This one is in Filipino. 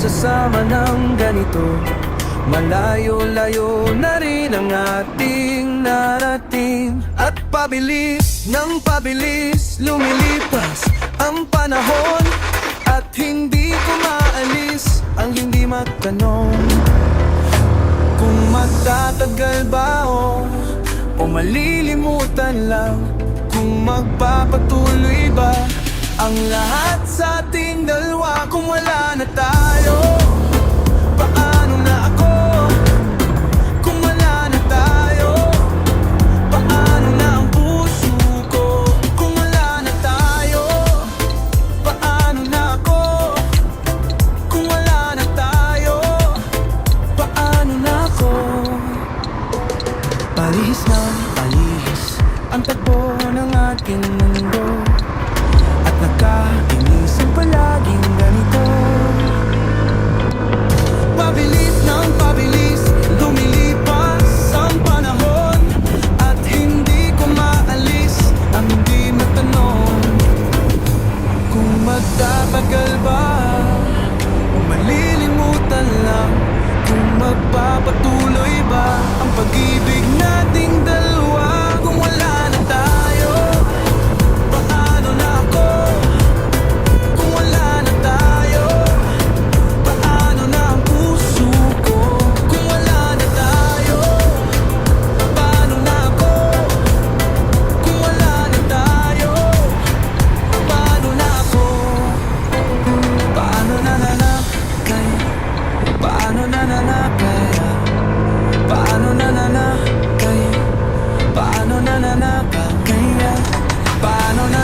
magsasama ng ganito. Malayo-layo na rin ang ating narating. At pabilis ng pabilis lumilipas ang panahon, at hindi ko maalis ang hindi matanong kung magtatagal ba o malilimutan lang, kung magpapatuloy ba ang lahat sa ating dalawa. Kung wala na tayo, paano na ako? Kung wala na tayo, paano na ang puso ko? Kung wala na tayo, paano na ako? Kung wala na tayo, paano na ako? Palihis na palihis ang takbo ng ating mundo, at nakainisip palaging ganito. Pabilis ng pabilis lumilipas ang panahon, at hindi ko maalis ang hindi matanong kung magtatagal ba o malilimutan lang, kung magpapatuloy ba ang pag-ibig nating dalawa. Kung wala na tayo, paano na ako? Kung wala na tayo, paano na ang puso ko? Kung wala na tayo, paano na ako? Kung wala na tayo, paano na ako? Paano na kaya? Paano na kaya? Paano na kaya? Paano na kaya? Paano na